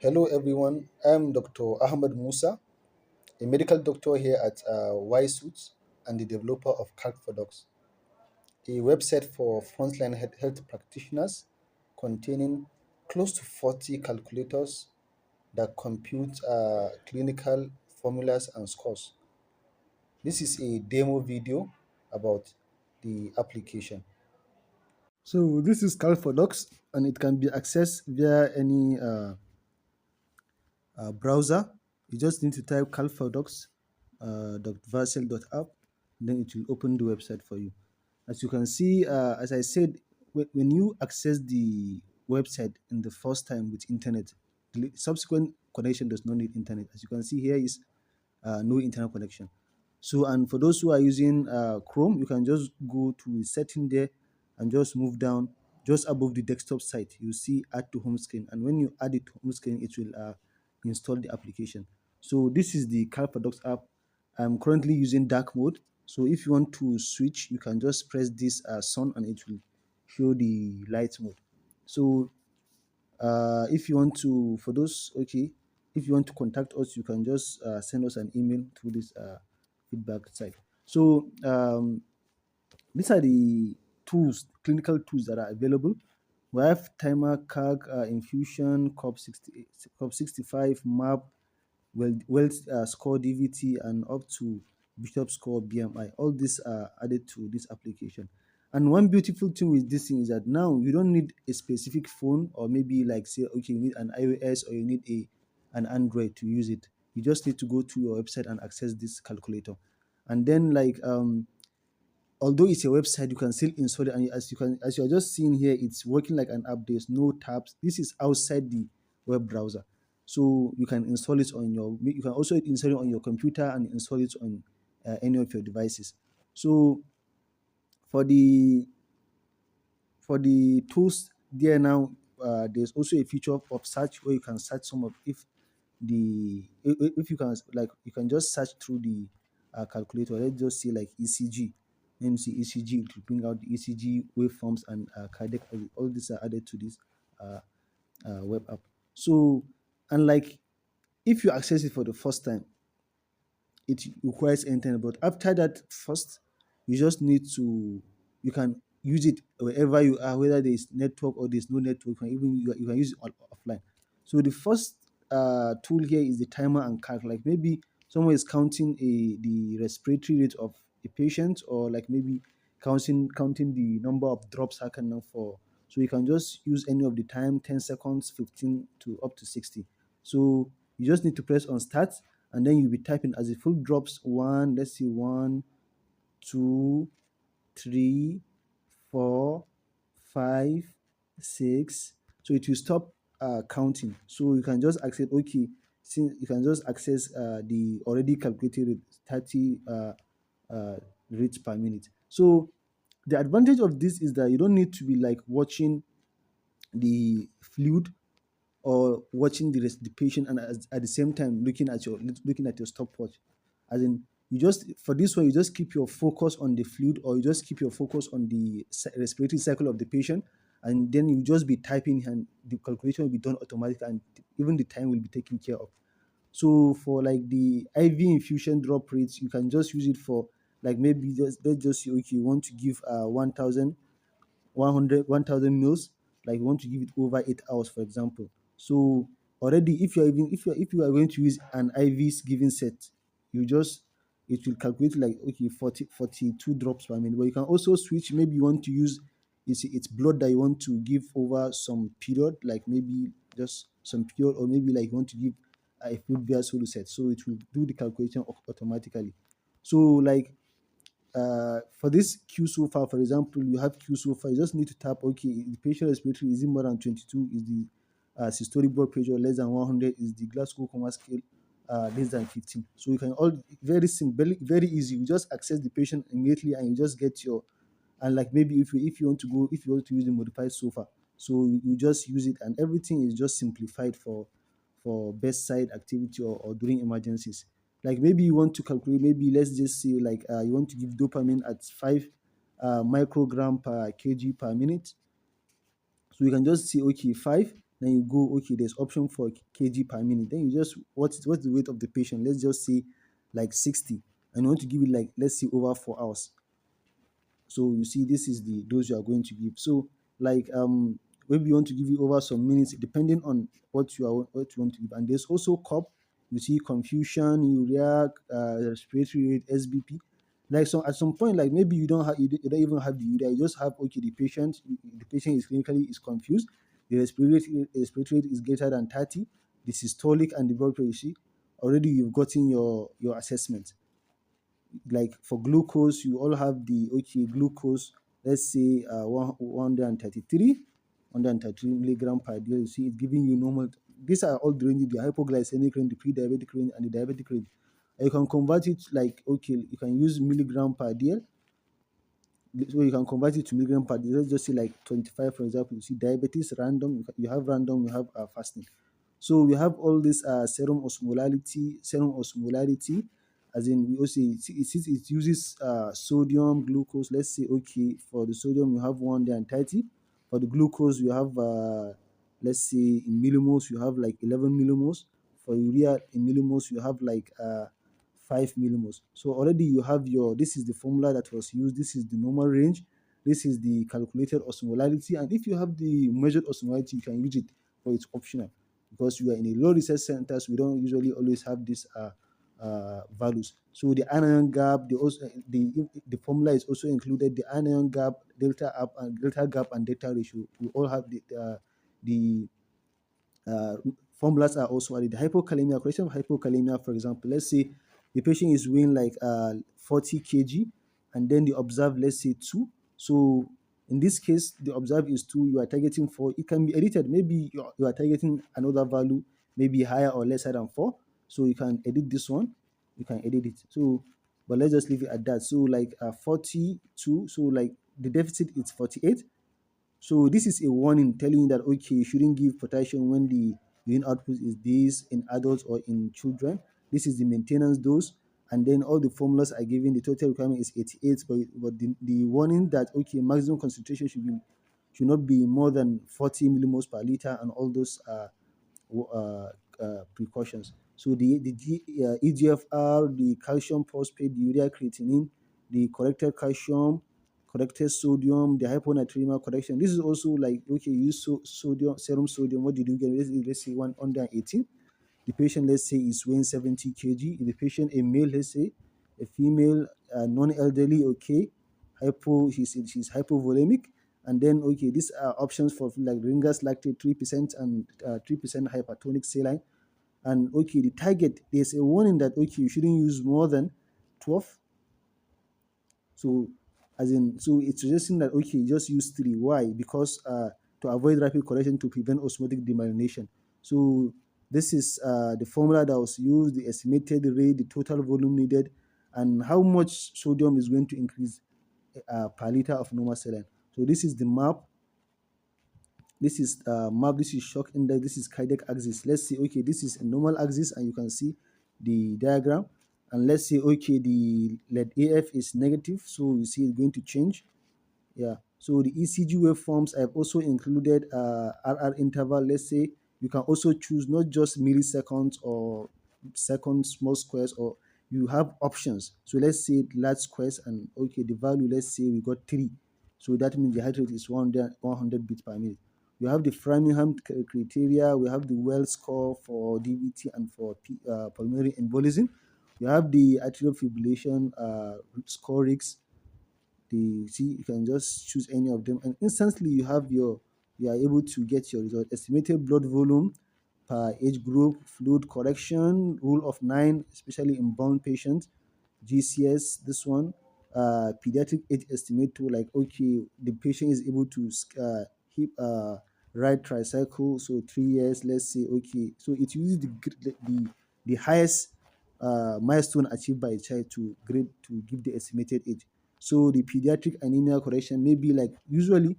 Hello, everyone. I'm Dr. Ahmed Musa, a medical doctor here at YSUIT and the developer of CalcForDocs, a website for frontline health practitioners containing close to 40 calculators that compute clinical formulas and scores. This is a demo video about the application. So this is CalcForDocs, and it can be accessed via any browser. You just need to type calcfordocs.vercel.app, then it will open the website for you. As you can see, as I said, when you access the website in the first time with internet, the subsequent connection does not need internet. As you can see, here is no internet connection. So, and for those who are using Chrome, you can just go to the setting there and just move down just above the desktop site. You see add to home screen, and when you add it to home screen, it will install the application. So this is the CalcForDocs app. I'm currently using dark mode. So if you want to switch, you can just press this sun and it will show the light mode. So if you want to, for those, okay, if you want to contact us, you can just send us an email through this feedback site. So these are the tools, clinical tools that are available. We have timer, CAG, infusion, COP65, MAP, score DVT, and up to Bishop score BMI. All these are added to this application. And one beautiful thing with this thing is that now you don't need a specific phone, or maybe like say, okay, you need an iOS or you need an Android to use it. You just need to go to your website and access this calculator. And then like although it's a website, you can still install it, and as you are just seeing here, it's working like an app. There's no tabs. This is outside the web browser, so you can install it on your. You can also install it on your computer and install it on any of your devices. So for the tools there now, there's also a feature of search where you can search some of if you can, like, you can just search through the calculator. Let's just say like ECG. Then you see ECG, it will bring out the ECG waveforms and cardiac. All these are added to this web app. So, and like if you access it for the first time, it requires internet. But after that, first, you just need to, you can use it wherever you are, whether there is network or there's no network. You can use it offline. So the first tool here is the timer and calc. Like maybe someone is counting the respiratory rate of a patient, or like maybe counting the number of drops happening for. So you can just use any of the time, 10 seconds, 15 to up to 60. So you just need to press on start, and then you'll be typing as the full drops. One, let's see, one, two, three, four, five, six. So it will stop counting. So you can just access, okay, since you can just access the already calculated 30 reads per minute. So the advantage of this is that you don't need to be like watching the fluid or watching the patient, and at the same time looking at your stopwatch. As in, you just, for this one, you just keep your focus on the fluid, or you just keep your focus on the respiratory cycle of the patient, and then you just be typing and the calculation will be done automatically, and even the time will be taken care of. So for like the IV infusion drop rates, you can just use it for, like, maybe just, let's just say, okay, you want to give 1,000 mils, like you want to give it over 8 hours, for example. So already, if you are going to use an IV giving set, you just, it will calculate like, okay, 42 drops per minute. But you can also switch. Maybe you want to use, it's blood that you want to give over some period, like maybe just some period, or maybe like you want to give a fluid via solo set. So it will do the calculation automatically. So like for this qSOFA, for example, you have qSOFA. You just need to tap, okay, the patient respiratory, is it more than 22? Is the systolic blood pressure less than 100? Is the Glasgow Coma scale less than 15? So you can all, very simple, very easy. You just access the patient immediately, and you just get your, and like maybe if you want to go, if you want to use the modified SOFA, so you just use it, and everything is just simplified for bedside activity, or during emergencies. Like maybe you want to calculate, maybe let's just say like you want to give dopamine at 5 microgram per kg per minute. So you can just say, okay, 5 Then you go, okay, there's option for kg per minute. Then you just, what's the weight of the patient? Let's just say like 60, and you want to give it like, let's say, over 4 hours. So you see, this is the dose you are going to give. So like maybe you want to give it over some minutes, depending on what you want to give. And there's also COP. You see confusion, urea, respiratory rate, SBP. Like, so at some point, like maybe you don't even have the urea. You just have, okay, the patient is clinically is confused. The respiratory rate is greater than 30. The systolic and the blood pressure. You see, already you've gotten your assessment. Like for glucose, you all have the, okay, glucose, let's say 133 milligram per day. You see, it's giving you normal. These are all the range: the hypoglycemic range, the pre-diabetic range, and the diabetic range. And you can convert it, like, okay, you can use milligram per day. So you can convert it to milligram per day. Let's just say like 25, for example. You see, diabetes, random, you have random, you have fasting. So we have all this serum osmolarity, as in we also, it uses sodium, glucose. Let's say, okay, for the sodium you have 130. For the glucose you have, let's say in millimoles you have like 11 millimoles. For urea in millimoles you have like 5 millimoles. So already you have this is the formula that was used. This is the normal range. This is the calculated osmolarity. And if you have the measured osmolarity, you can use it, but it's optional, because you are in a low research centers. We don't usually always have these values. So the anion gap, the formula is also included. The anion gap, delta gap, and delta ratio. We all have the uh, formulas are also added. The hypokalemia, correction of hypokalemia, for example, let's say the patient is weighing like 40 kg, and then the observed, let's say 2. So in this case, the observed is 2, you are targeting 4. It can be edited. Maybe you are targeting another value, maybe higher or lesser than 4. So you can edit this one. You can edit it. So, but let's just leave it at that. So like 42. So like the deficit is 48. So this is a warning telling you that, okay, you shouldn't give potassium when the urine output is this in adults or in children. This is the maintenance dose. And then all the formulas are given. The total requirement is 88, but the warning that, okay, maximum concentration should not be more than 40 millimoles per liter, and all those precautions. So the EGFR, the calcium phosphate, the urea creatinine, the corrected calcium, corrected sodium, the hyponatremia correction. This is also like, okay, you use sodium, serum sodium. What did you get? Let's say 118. The patient, let's say, is weighing 70 kg. If the patient a male, let's say, a female, non-elderly, okay, she's hypovolemic. And then, okay, these are options for like Ringer's lactate 3% and 3% hypertonic saline. And okay, the target, there's a warning that, okay, you shouldn't use more than 12. So, as in, so it's suggesting that, okay, just use 3. Why? Because to avoid rapid correction, to prevent osmotic demyelination. So this is the formula that was used, the estimated rate, the total volume needed, and how much sodium is going to increase per liter of normal saline. So this is the map. This is shock index, this is cardiac axis. Let's say, okay, this is a normal axis, and you can see the diagram. And let's say, okay, the lead AF is negative, so you see it's going to change. Yeah. So the ECG waveforms, I've also included RR interval. Let's say you can also choose not just milliseconds or seconds, small squares, or you have options. So let's say large squares, and okay, the value, let's say we got 3. So that means the heart rate is 100 beats per minute. We have the Framingham criteria. We have the Wells score for DVT and for pulmonary embolism. We have the atrial fibrillation score risk. You can just choose any of them, and instantly you are able to get your result. Estimated blood volume per age group, fluid correction, rule of 9, especially in born patients, GCS, this one, pediatric age estimate to, like, okay, the patient is able to hip ride tricycle, so 3 years, let's say, okay. So it uses the highest milestone achieved by a child to give the estimated age. So the pediatric anemia correction may be like, usually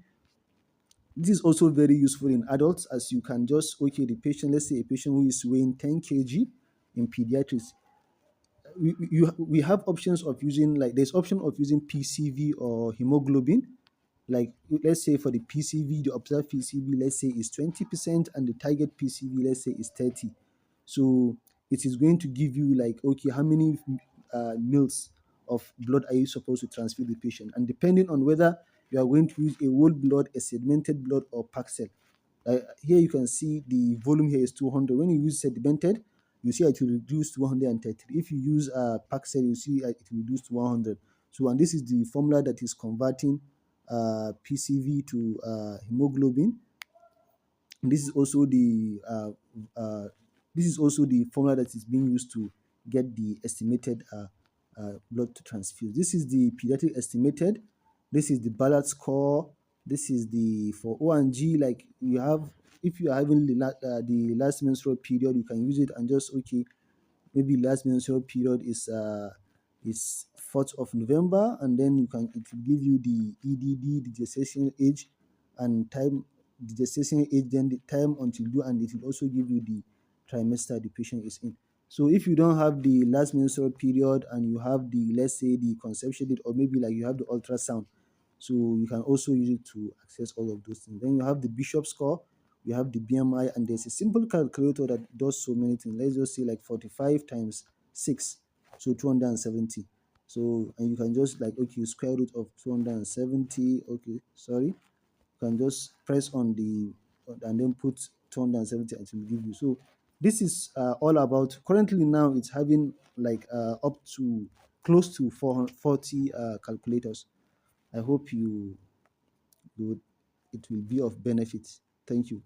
this is also very useful in adults, as you can just, okay, the patient, let's say a patient who is weighing 10 kg in pediatrics, we have options of using, like, there's option of using PCV or hemoglobin. Like let's say for the PCV, the observed PCV, let's say is 20%, and the target PCV, let's say is 30. So it is going to give you like, okay, how many mils of blood are you supposed to transfuse the patient? And depending on whether you are going to use a whole blood, a segmented blood, or pack cell. Here you can see the volume here is 200. When you use segmented, you see it will reduce to 133. If you use pack cell, you see it will reduce to 100. So, and this is the formula that is converting PCV to hemoglobin. And this is also the formula that is being used to get the estimated blood to transfuse. This is the pediatric estimated. This is the Ballard score. This is the for O and G. Like you have, if you are having the last menstrual period, you can use it and just, okay, maybe last menstrual period is 4th of November, and then it will give you the EDD, the gestation age, and time, the gestation age, then the time until due, and it will also give you the trimester the patient is in. So if you don't have the last menstrual period and you have the, let's say, the conception date, or maybe like you have the ultrasound, so you can also use it to access all of those things. Then you have the Bishop score, you have the BMI, and there's a simple calculator that does so many things. Let's just say like 45 times 6, so 270. So, and you can just like, okay, square root of 270. Okay, sorry. You can just press on the and then put 270 and it will give you. So this is all about, currently now it's having like up to close to 440 calculators. I hope you would, it will be of benefit. Thank you.